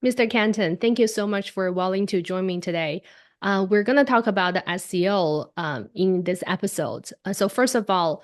Mr. Kanthan, thank you so much for willing to join me today. We're going to talk about the SCO in this episode. So first of all,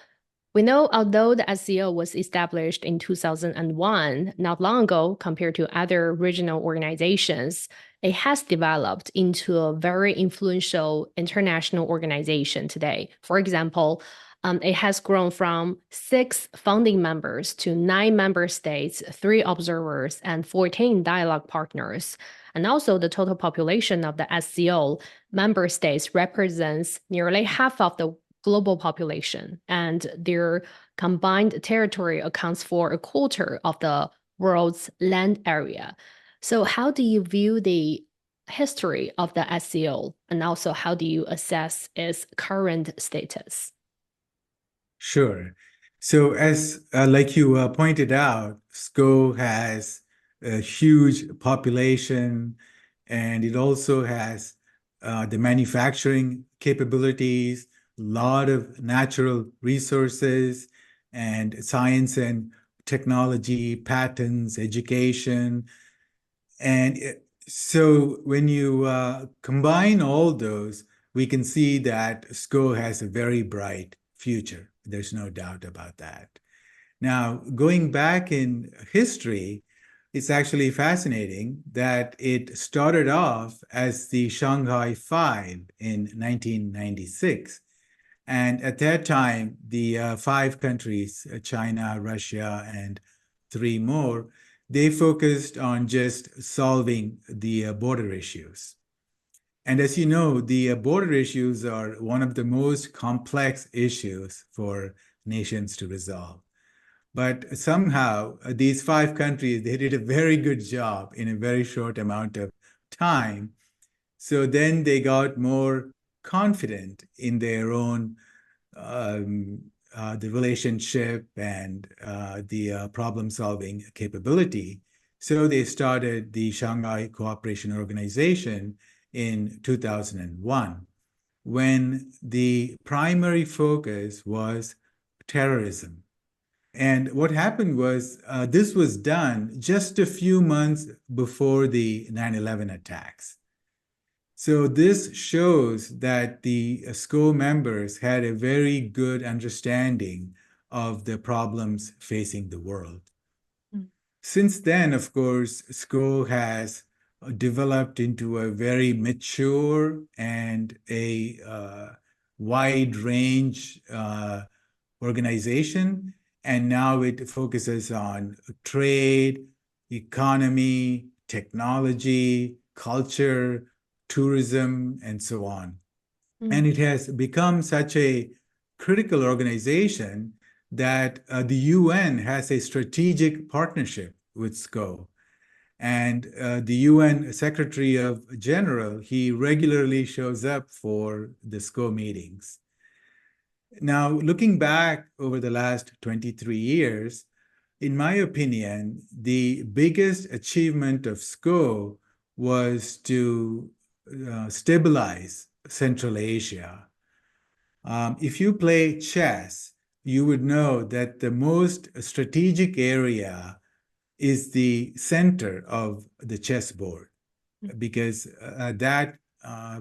we know although the SCO was established in 2001, not long ago compared to other regional organizations, it has developed into a very influential international organization today. For example, it has grown from 6 founding members to 9 member states, 3 observers, and 14 dialogue partners. And also, the total population of the SCO member states represents nearly half of the global population, and their combined territory accounts for a quarter of the world's land area. So, how do you view the history of the SCO, and also how do you assess its current status? Sure. So, as like you pointed out, SCO has a huge population, and it also has the manufacturing capabilities, a lot of natural resources, and science and technology, patents, education. So, when you combine all those, we can see that SCO has a very bright future. There's no doubt about that. Now, going back in history, it's actually fascinating that it started off as the Shanghai Five in 1996. And at that time, the 5 countries, China, Russia, and 3 more, they focused on just solving the border issues. And as you know, the border issues are one of the most complex issues for nations to resolve. But somehow, these 5 countries, they did a very good job in a very short amount of time. So then they got more confident in their own the relationship and the problem-solving capability. So they started the Shanghai Cooperation Organization in 2001, when the primary focus was terrorism. And what happened was this was done just a few months before the 9/11 attacks. So this shows that the SCO members had a very good understanding of the problems facing the world. Mm. Since then, of course, SCO has developed into a very mature and a wide range organization. And now it focuses on trade, economy, technology, culture, tourism, and so on. And Mm. it has become such a critical organization that the UN has a strategic partnership with SCO. And the UN Secretary of General, he regularly shows up for the SCO meetings. Now, looking back over the last 23 years, in my opinion, the biggest achievement of SCO was to stabilize Central Asia. If you play chess, you would know that the most strategic area is the center of the chessboard because that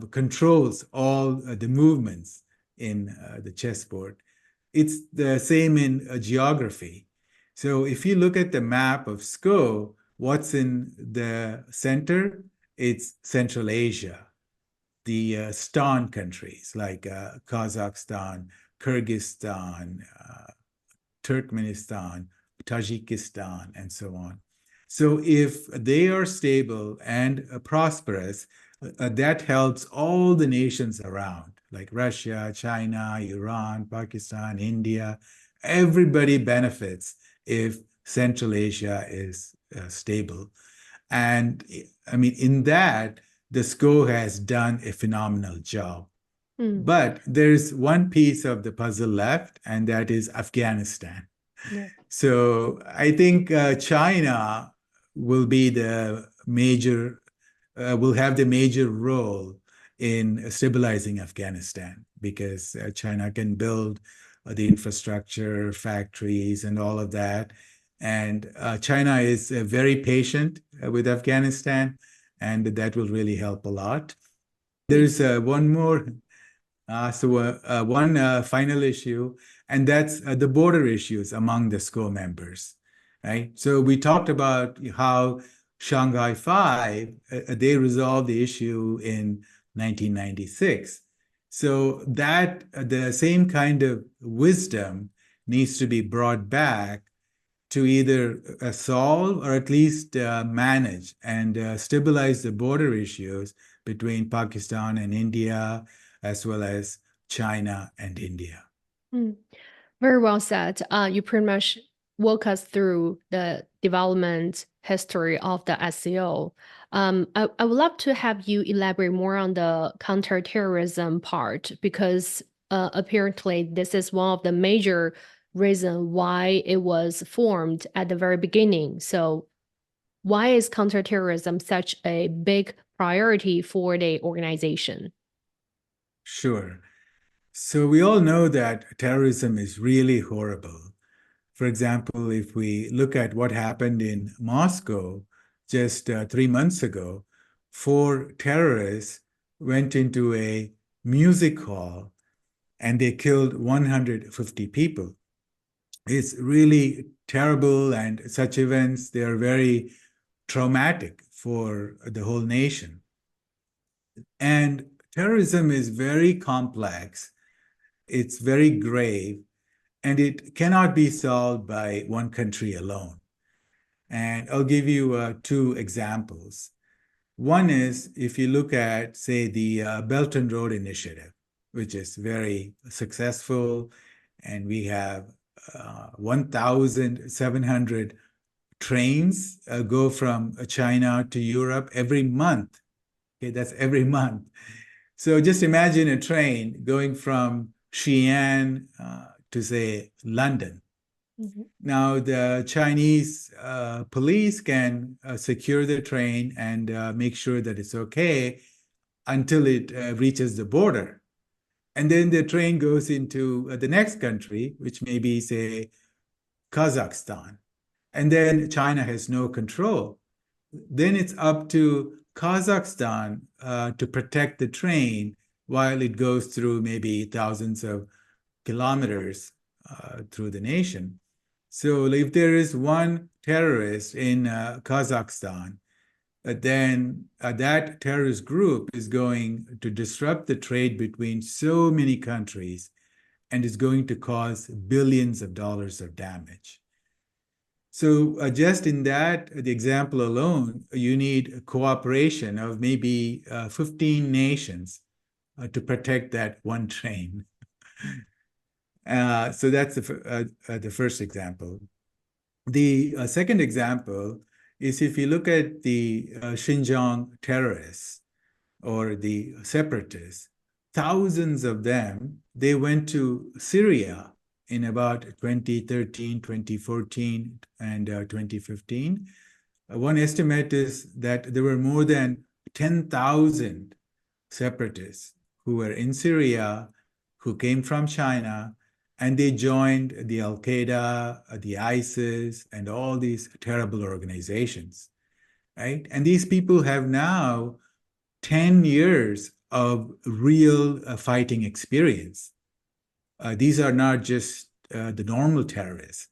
controls all the movements in the chessboard. It's the same in geography. So if you look at the map of SCO, what's in the center? It's Central Asia, the Stan countries like Kazakhstan, Kyrgyzstan, Turkmenistan, Tajikistan, and so on. So if they are stable and prosperous, that helps all the nations around, like Russia, China, Iran, Pakistan, India. Everybody benefits if Central Asia is stable. And I mean, in that, the SCO has done a phenomenal job. Mm. But there's one piece of the puzzle left, and that is Afghanistan. Yeah. So I think China will be the major, will have the major role in stabilizing Afghanistan because China can build the infrastructure, factories, and all of that. And China is very patient with Afghanistan, and that will really help a lot. There's one more, one final issue, and that's the border issues among the SCO members, right? So we talked about how Shanghai Five, they resolved the issue in 1996. So that the same kind of wisdom needs to be brought back to either solve or at least manage and stabilize the border issues between Pakistan and India, as well as China and India. Very well said. You pretty much walk us through the development history of the SCO. I would love to have you elaborate more on the counterterrorism part because apparently this is one of the major reasons why it was formed at the very beginning. So why is counterterrorism such a big priority for the organization? Sure. So we all know that terrorism is really horrible. For example, if we look at what happened in Moscow just 3 months ago, 4 terrorists went into a music hall and they killed 150 people. It's really terrible, and such events, they are very traumatic for the whole nation. And terrorism is very complex, it's very grave, and it cannot be solved by one country alone. And I'll give you 2 examples. One is if you look at, say, the Belt and Road Initiative, which is very successful, and we have 1,700 trains go from China to Europe every month. Okay, that's every month. So just imagine a train going from Xi'an to, say, London. Now, the Chinese police can secure the train and make sure that it's okay until it reaches the border. And then the train goes into the next country, which may be, say, Kazakhstan. And then China has no control. Then it's up to Kazakhstan to protect the train while it goes through maybe thousands of kilometers through the nation. So if there is one terrorist in Kazakhstan, then that terrorist group is going to disrupt the trade between so many countries and is going to cause billions of dollars of damage. So just in that, the example alone, you need cooperation of maybe 15 nations to protect that one train. So that's the first example. The second example is if you look at the Xinjiang terrorists or the separatists, thousands of them, they went to Syria in about 2013, 2014, and 2015. One estimate is that there were more than 10,000 separatists who were in Syria, who came from China, and they joined the Al-Qaeda, the ISIS, and all these terrible organizations, right? And these people have now 10 years of real fighting experience. These are not just the normal terrorists.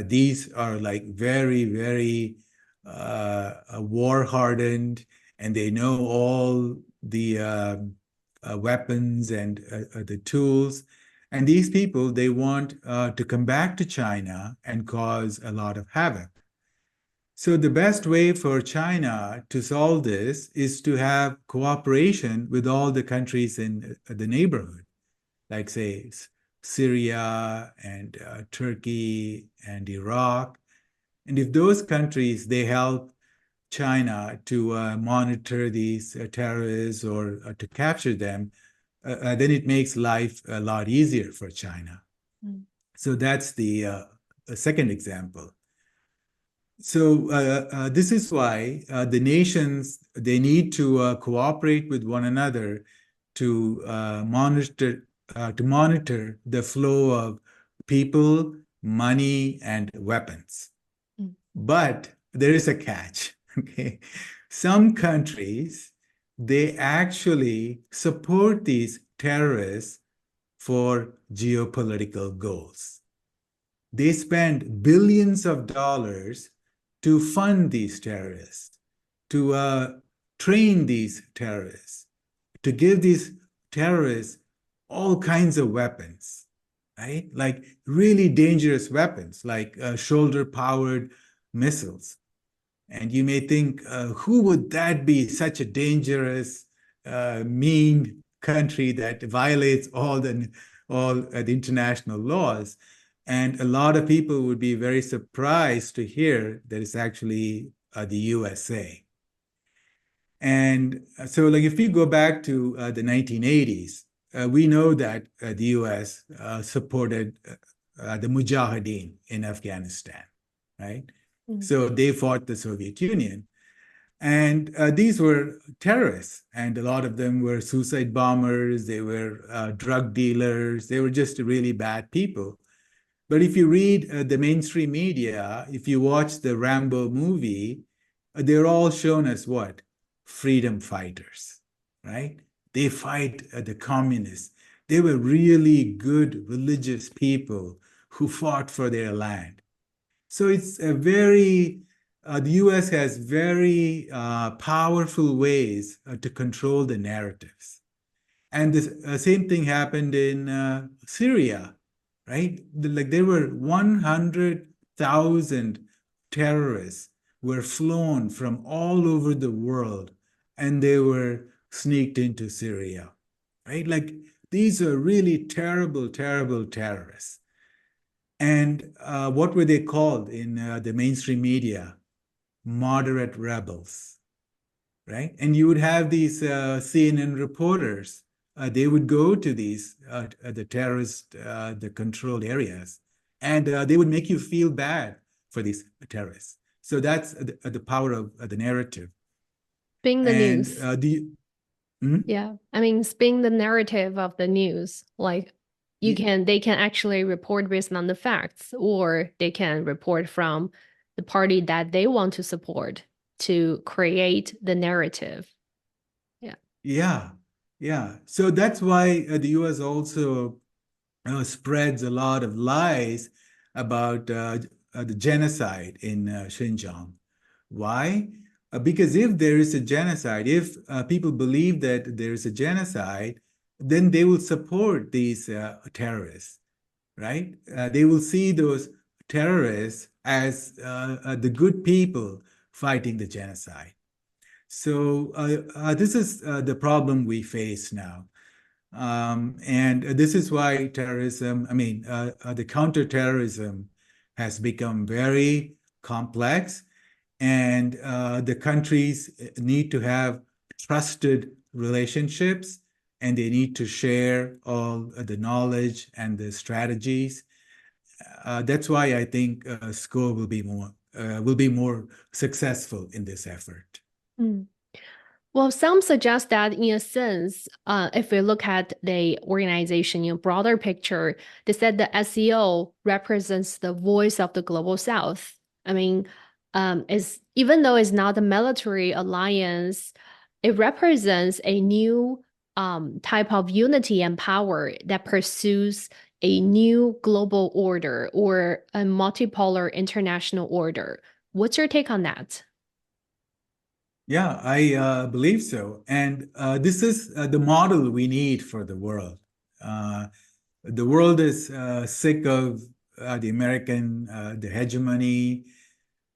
These are like very, very war-hardened, and they know all the weapons and the tools. And these people, they want to come back to China and cause a lot of havoc. So the best way for China to solve this is to have cooperation with all the countries in the neighborhood, like, say, Syria and Turkey and Iraq. And if those countries, they help China to monitor these terrorists or to capture them, then it makes life a lot easier for China. So that's the second example. So this is why the nations, they need to cooperate with one another to monitor the flow of people, money, and weapons. But there is a catch, okay? Some countries, they actually support these terrorists for geopolitical goals. They spend billions of dollars to fund these terrorists, to train these terrorists, to give these terrorists all kinds of weapons, right? Like really dangerous weapons, like shoulder-powered missiles. And you may think, who would that be? Such a dangerous, mean country that violates all the international laws. And a lot of people would be very surprised to hear that it's actually the USA. And so, like, if we go back to the 1980s, we know that the US supported the Mujahideen in Afghanistan, right? So they fought the Soviet Union. And these were terrorists, and a lot of them were suicide bombers, they were drug dealers, they were just really bad people. But if you read the mainstream media, if you watch the Rambo movie, they're all shown as what? Freedom fighters, right? They fight the communists. They were really good religious people who fought for their land. So it's a very, the US has very powerful ways to control the narratives. And the same thing happened in Syria, right? Like there were 100,000 terrorists were flown from all over the world and they were sneaked into Syria, right? Like these are really terrible, terrible terrorists. And what were they called in the mainstream media? Moderate rebels, right? And you would have these CNN reporters. They would go to these the terrorist, the controlled areas, and they would make you feel bad for these terrorists. So that's the power of the narrative. Spin the And news. Yeah. I mean, spin the narrative of the news. Like they can actually report based on the facts, or they can report from the party that they want to support to create the narrative. Yeah. Yeah. So that's why the US also spreads a lot of lies about the genocide in Xinjiang. Why? Because if there is a genocide, if people believe that there is a genocide, then they will support these terrorists, right? They will see those terrorists as the good people fighting the genocide. So this is the problem we face now. And this is why terrorism, the counterterrorism has become very complex, and the countries need to have trusted relationships, and they need to share all the knowledge and the strategies. That's why I think SCO will be more successful in this effort. Well, some suggest that in a sense, if we look at the organization in a broader picture, they said the SCO represents the voice of the global South. I mean, even though it's not a military alliance, it represents a new type of unity and power that pursues a new global order or a multipolar international order. What's your take on that? Yeah, I believe so. And this is the model we need for the world. The world is sick of the American the hegemony.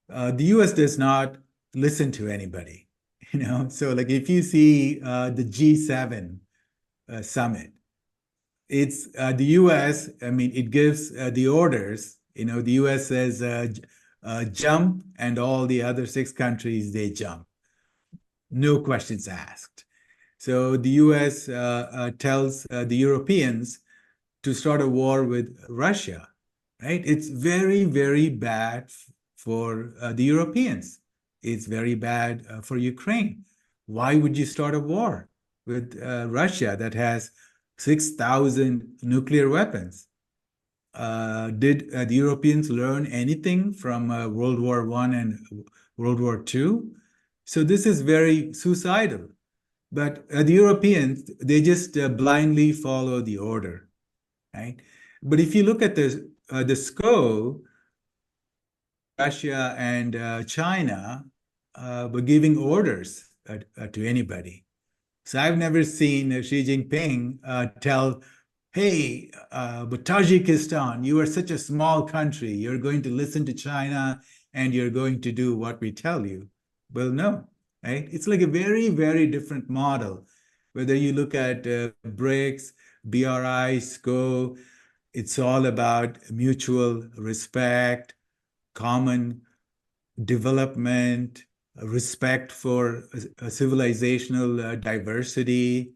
The US does not listen to anybody, you know. So, like, if you see the G7 summit, it's the US. I mean, it gives the orders. You know, the US says jump, and all the other six countries they jump. No questions asked. So the US tells the Europeans to start a war with Russia, right? It's very, very bad for the Europeans. It's very bad for Ukraine. Why would you start a war with Russia that has 6,000 nuclear weapons? did the Europeans learn anything from World War I and World War II? So this is very suicidal. But the Europeans, they just blindly follow the order, right? But if you look at the SCO, Russia and China were giving orders to anybody. So I've never seen Xi Jinping tell, hey, but Tajikistan, you are such a small country. You're going to listen to China and you're going to do what we tell you. Well, no, right? It's like a very, very different model. Whether you look at BRICS, BRI, SCO, it's all about mutual respect, common development, respect for civilizational diversity.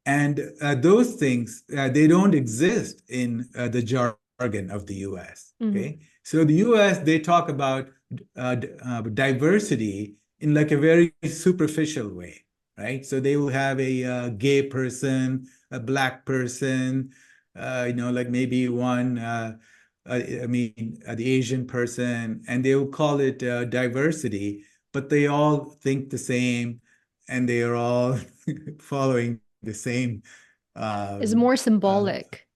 And those things, they don't exist in the jargon of the US. Okay. So the US, they talk about diversity in like a very superficial way, right? So they will have a gay person, a black person, like maybe one the Asian person, and they will call it diversity, but they all think the same and they are all following the same. It's more symbolic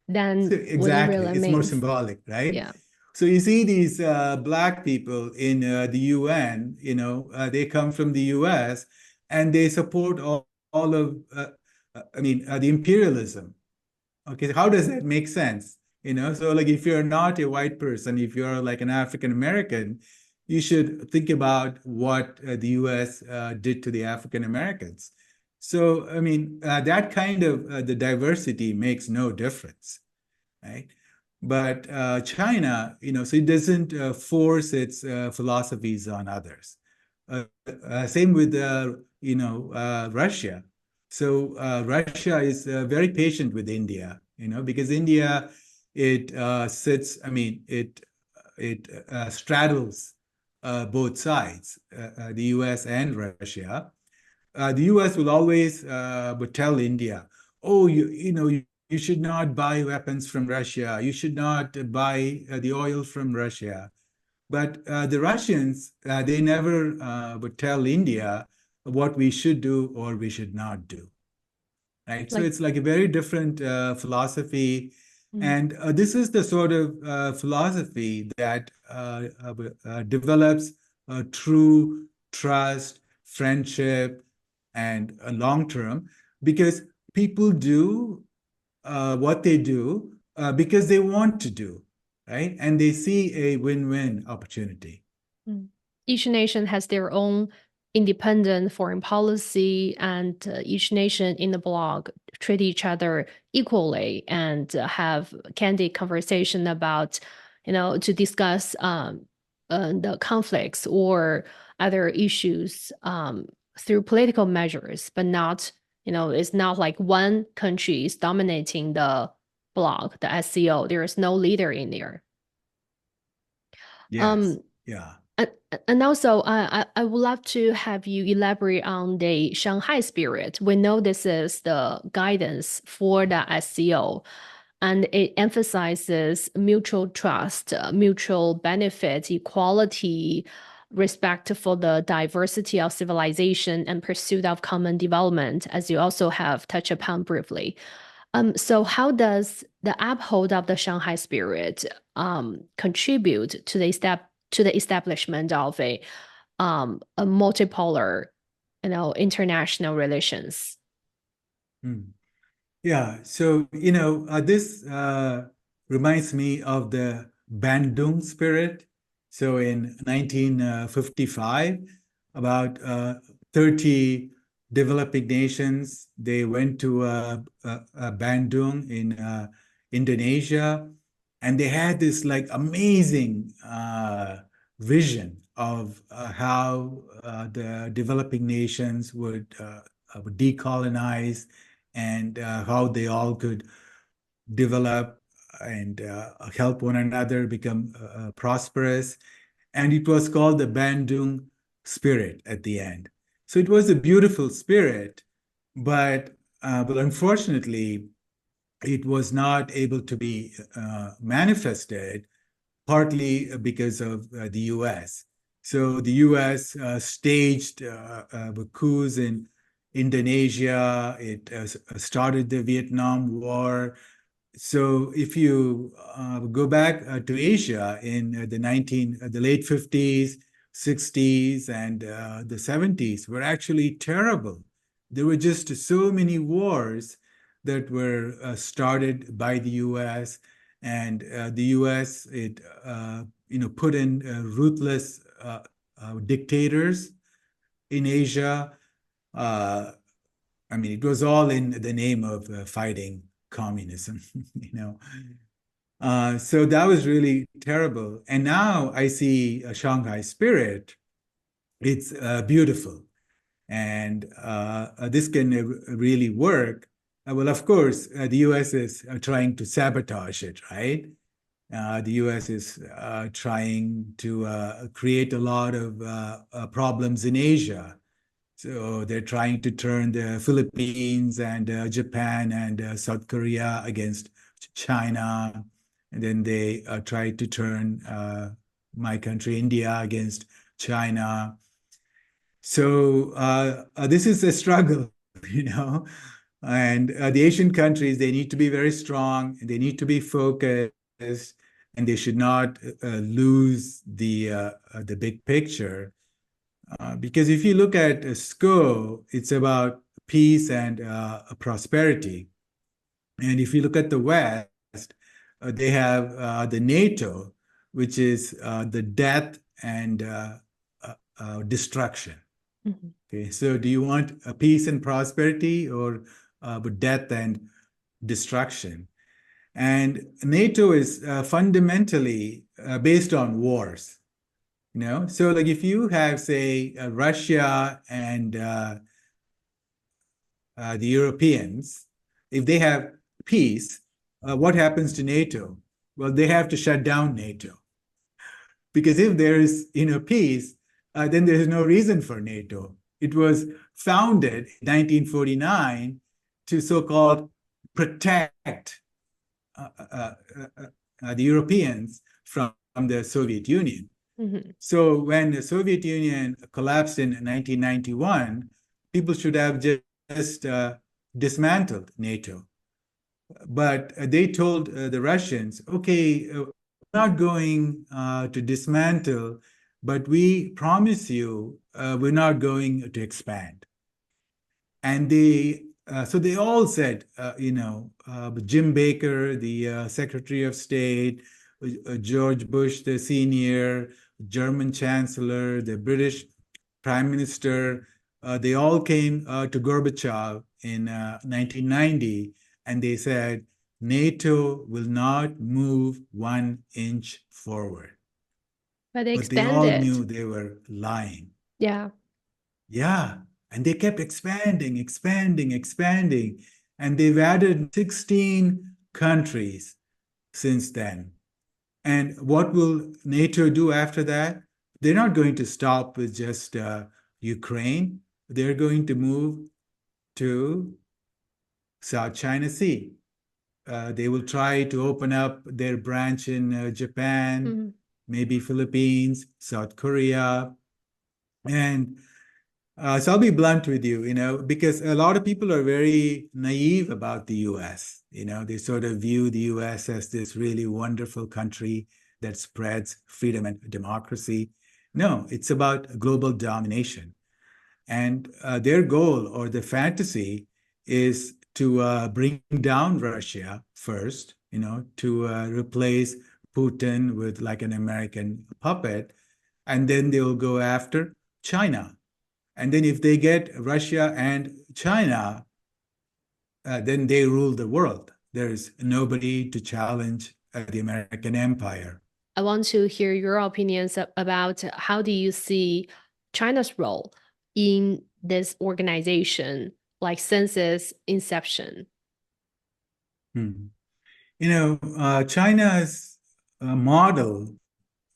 than what it Exactly. really It's more means. symbolic, right? Yeah. So you see these black people in the UN, they come from the US and they support all of, the imperialism. Okay, how does that make sense? So like if you're not a white person, if you're like an African American, you should think about what the US did to the African Americans. So, that kind of the diversity makes no difference, right? But China, so it doesn't force its philosophies on others. Same with, Russia. So Russia is very patient with India, because India, it straddles both sides, the US and Russia. The US will always would tell India, oh, you should not buy weapons from Russia. You should not buy the oil from Russia. But the Russians, they never would tell India what we should do or we should not do. Right. So it's like a very different philosophy. And this is the sort of philosophy that develops true trust, friendship, and long term, because people do what they do because they want to do, right? And they see a win-win opportunity. Each nation has their own independent foreign policy, and each nation in the bloc treat each other equally and have candid conversation about, to discuss the conflicts or other issues through political measures, but not, it's not like one country is dominating the bloc, the SCO. There is no leader in there. Yes. Yeah. And also, I would love to have you elaborate on the Shanghai Spirit. We know this is the guidance for the SCO, and it emphasizes mutual trust, mutual benefit, equality, respect for the diversity of civilization, and pursuit of common development, as you also have touched upon briefly. So how does the uphold of the Shanghai Spirit contribute to the establishment of a multipolar, international relations? Yeah. So, this reminds me of the Bandung spirit. So in 1955, about 30 developing nations, they went to Bandung in Indonesia, and they had this like amazing vision of how the developing nations would decolonize and how they all could develop and help one another become prosperous. And it was called the Bandung Spirit at the end. So it was a beautiful spirit, but unfortunately, it was not able to be manifested, partly because of the US. So the US staged coups in Indonesia. It started the Vietnam War. So if you go back to Asia in the late 50s, 60s, and the 70s were actually terrible. There were just so many wars that were started by the U.S. and the U.S. it put in ruthless dictators in Asia. I mean, it was all in the name of fighting communism, you know. So that was really terrible. And now I see a Shanghai Spirit. It's beautiful. And this can really work. Well, of course, the US is trying to sabotage it, right? The US is trying to create a lot of problems in Asia. So they're trying to turn the Philippines and Japan and South Korea against China. And then they try to turn my country, India, against China. So this is a struggle, you know. And the Asian countries, they need to be very strong, and they need to be focused, and they should not lose the big picture. Because if you look at SCO, it's about peace and prosperity. And if you look at the West, they have the NATO, which is the death and destruction. Mm-hmm. Okay, so do you want a peace and prosperity or death and destruction? And NATO is fundamentally based on wars. You know, so like if you have, say, Russia and the Europeans, if they have peace, what happens to NATO? Well, they have to shut down NATO. Because if there is, peace, then there is no reason for NATO. It was founded in 1949 to so-called protect the Europeans from the Soviet Union. Mm-hmm. So when the Soviet Union collapsed in 1991, people should have just dismantled NATO. But they told the Russians, okay, we're not going to dismantle, but we promise you we're not going to expand. And so they all said, Jim Baker, the Secretary of State, George Bush, the senior, German Chancellor, the British Prime Minister, they all came to Gorbachev in 1990, and they said, NATO will not move 1 inch forward. But they But they all expanded. knew they were lying. Yeah. Yeah. And they kept expanding, expanding, expanding. And they've added 16 countries since then. And what will NATO do after that? They're not going to stop with just Ukraine. They're going to move to South China Sea. They will try to open up their branch in Japan, Mm-hmm. maybe Philippines, South Korea. And so I'll be blunt with you, because a lot of people are very naive about the US. They sort of view the US as this really wonderful country that spreads freedom and democracy. No, it's about global domination. And their goal or the fantasy is to bring down Russia first, to replace Putin with like an American puppet. And then they'll go after China. And then if they get Russia and China, then they rule the world. There's nobody to challenge the American empire. I want to hear your opinions about how do you see China's role in this organization, like since its inception? China's model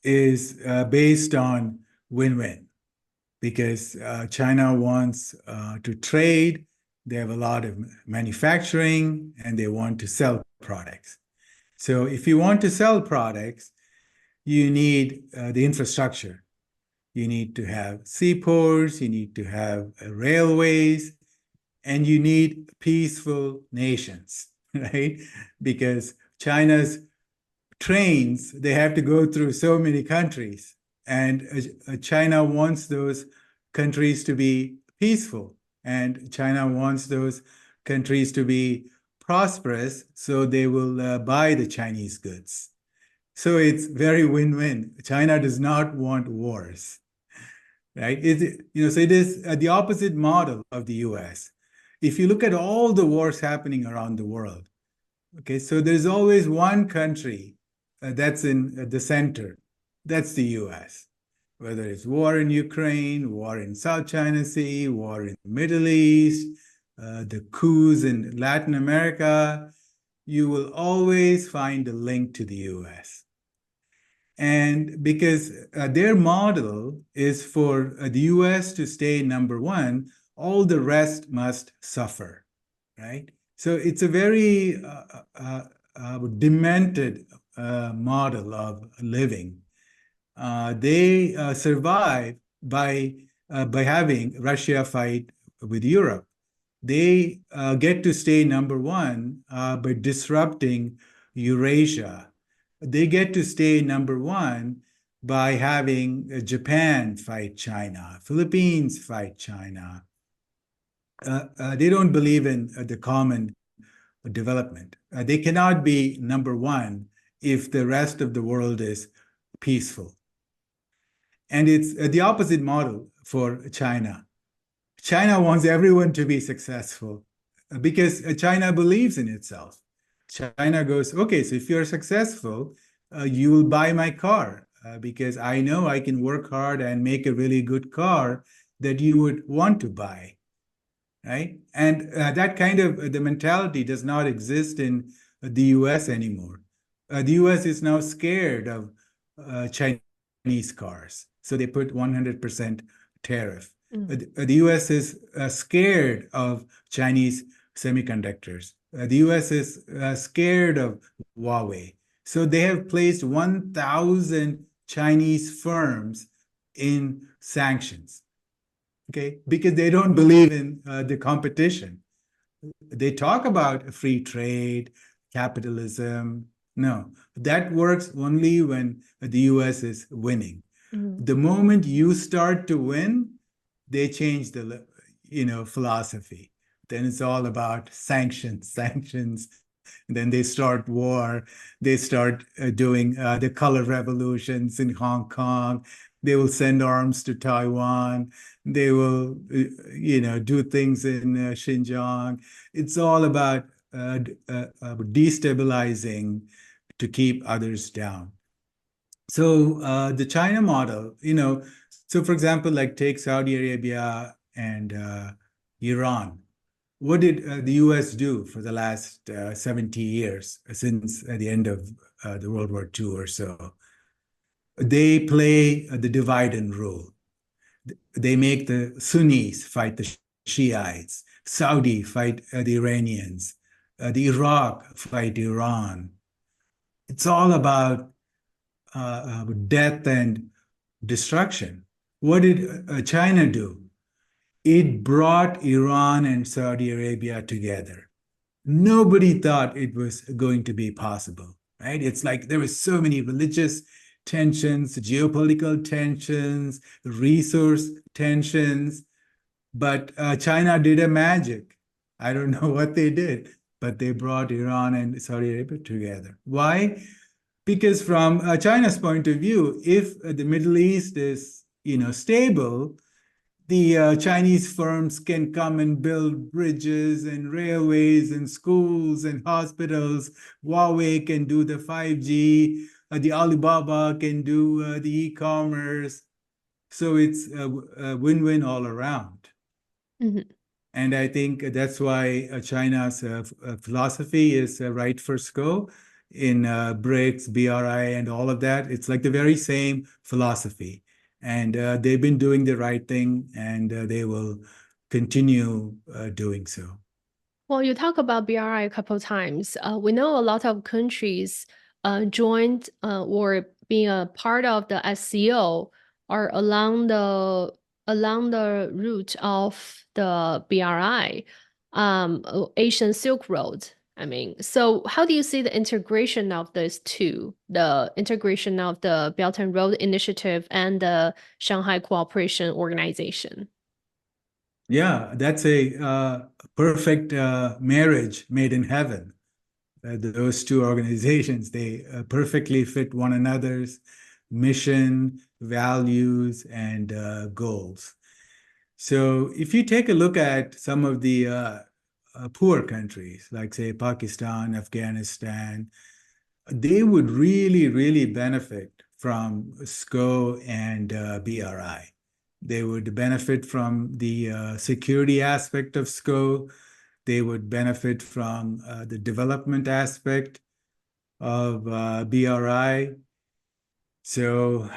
is based on win-win because China wants to trade They have a lot of manufacturing, and they want to sell products. So if you want to sell products, you need the infrastructure. You need to have seaports, you need to have railways, and you need peaceful nations, right? Because China's trains, they have to go through so many countries, and China wants those countries to be peaceful, and China wants those countries to be prosperous, so they will buy the Chinese goods. So it's very win-win. China does not want wars, right? So it is the opposite model of the US. If you look at all the wars happening around the world, okay, so there's always one country that's in the center. That's the US. Whether it's war in Ukraine, war in South China Sea, war in the Middle East, the coups in Latin America, you will always find a link to the US. And because their model is for the US to stay number one, all the rest must suffer, right? So it's a very demented model of living. They survive by having Russia fight with Europe. They get to stay number one by disrupting Eurasia. They get to stay number one by having Japan fight China, Philippines fight China. They don't believe in the common development. They cannot be number one if the rest of the world is peaceful. And it's the opposite model for China. China wants everyone to be successful because China believes in itself. China goes, okay, so if you're successful, you will buy my car because I know I can work hard and make a really good car that you would want to buy, right? And that kind of the mentality does not exist in the US anymore. The US is now scared of Chinese cars, so they put 100% tariff. The US is scared of Chinese semiconductors. The US is scared of Huawei. So they have placed 1,000 Chinese firms in sanctions, okay? Because they don't believe in the competition. They talk about free trade, capitalism. No, that works only when the US is winning. The moment you start to win, they change the philosophy. Then it's all about sanctions, sanctions. And then they start war. They start doing the color revolutions in Hong Kong. They will send arms to Taiwan. They will, do things in Xinjiang. It's all about destabilizing to keep others down. So the China model, so for example, like take Saudi Arabia and Iran. What did the US do for the last 70 years since the end of the World War II or so? They play the divide and rule. They make the Sunnis fight the Shiites, Saudi fight the Iranians, the Iraq fight Iran. It's all about death and destruction. What did China do? It brought Iran and Saudi Arabia together. Nobody thought it was going to be possible, right? It's like there were so many religious tensions, geopolitical tensions, resource tensions, but China did a magic. I don't know what they did, but they brought Iran and Saudi Arabia together. Why? Because from China's point of view, if the Middle East is, stable, the Chinese firms can come and build bridges and railways and schools and hospitals. Huawei can do the 5G. The Alibaba can do the e-commerce. So it's a win-win all around. And I think that's why China's philosophy is right for SCO in BRICS, BRI, and all of that. It's like the very same philosophy. And they've been doing the right thing, and they will continue doing so. Well, you talk about BRI a couple of times. We know a lot of countries joined or being a part of the SCO are along the route of the BRI, Asian Silk Road. I mean, so how do you see the integration of these two, the integration of the Belt and Road Initiative and the Shanghai Cooperation Organization? Yeah, that's a perfect marriage made in heaven. Those two organizations, they perfectly fit one another's mission, values, and goals. So if you take a look at some of the poor countries, like say Pakistan, Afghanistan, they would really, really benefit from SCO and BRI. They would benefit from the security aspect of SCO. They would benefit from the development aspect of BRI. So,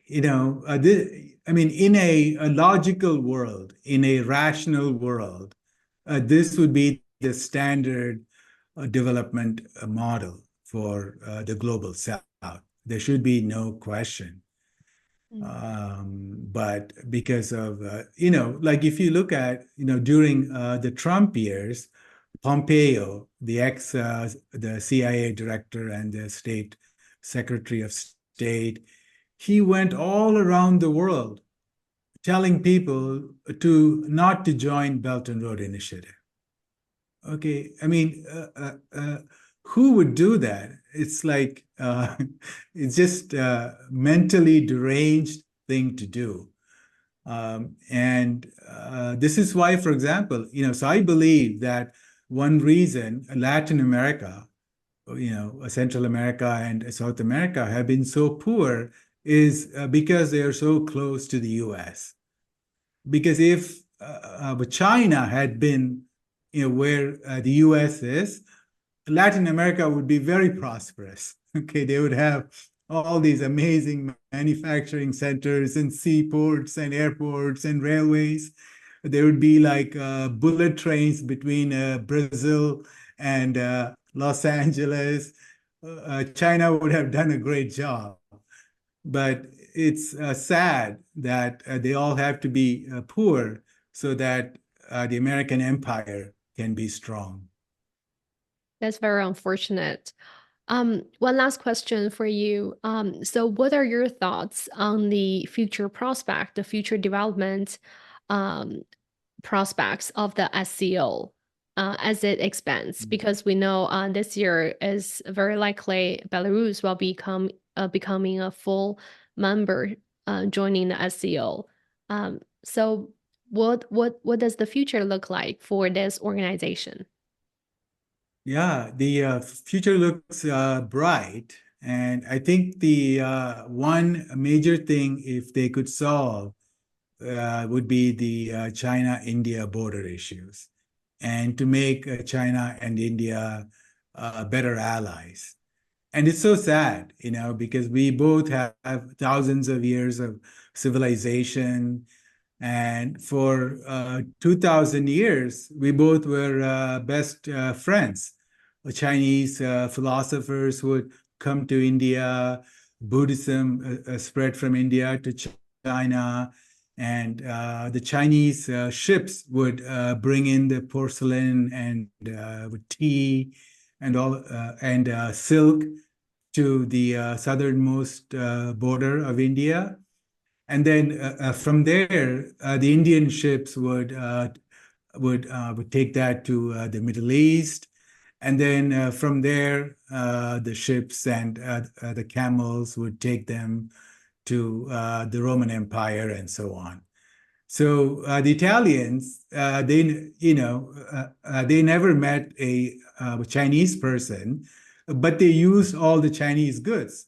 I mean, in a logical world, in a rational world, this would be the standard development model for the global South. There should be no question. But because of, like if you look at, during the Trump years, Pompeo, the CIA director and the state secretary of state, he went all around the world telling people not to join Belt and Road Initiative. Okay, I mean, who would do that? It's like it's just a mentally deranged thing to do. And this is why, for example, so I believe that one reason Latin America, Central America and South America have been so poor is because they are so close to the US. Because if China had been, where the US is, Latin America would be very prosperous. Okay, they would have all these amazing manufacturing centers and seaports and airports and railways. There would be like bullet trains between Brazil and Los Angeles. China would have done a great job. But it's sad that they all have to be poor so that the American empire can be strong. That's very unfortunate. One last question for you. So what are your thoughts on the future prospect, the future development prospects of the SCO as it expands? Because we know this year is very likely Belarus will becoming a full member joining the SCO. So what does the future look like for this organization? Yeah, the future looks bright. And I think the one major thing, if they could solve, would be the China-India border issues and to make China and India better allies. And it's so sad, because we both have thousands of years of civilization. And for 2,000 years, we both were best friends. The Chinese philosophers would come to India. Buddhism spread from India to China. And the Chinese ships would bring in the porcelain and tea and all and silk to the southernmost border of India. And then from there, the Indian ships would take that to the Middle East, and then from there, the ships and the camels would take them to the Roman Empire and so on. So the Italians, they never met a Chinese person, but they used all the Chinese goods.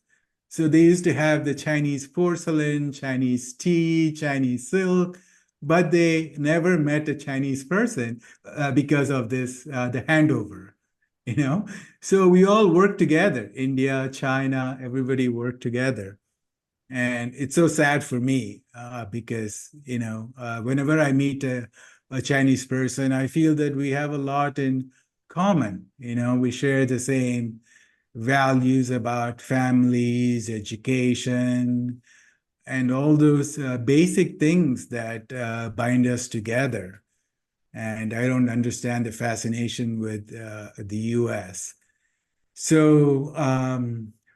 So they used to have the Chinese porcelain, Chinese tea, Chinese silk, but they never met a Chinese person because of this, the handover, So we all work together, India, China, everybody worked together. And it's so sad for me because, whenever I meet a a Chinese person, I feel that we have a lot in common. We share the same values about families, education, and all those basic things that bind us together. And I don't understand the fascination with the US. So,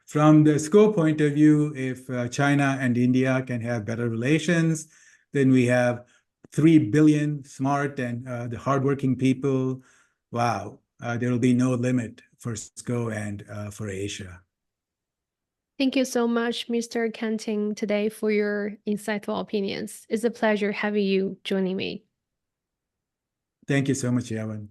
from the SCO point of view, if China and India can have better relations, then we have 3 billion smart and the hardworking people. Wow, there will be no limit for SCO and for Asia. Thank you so much, Mr. Kanthan, today for your insightful opinions. It's a pleasure having you joining me. Thank you so much, Yavan.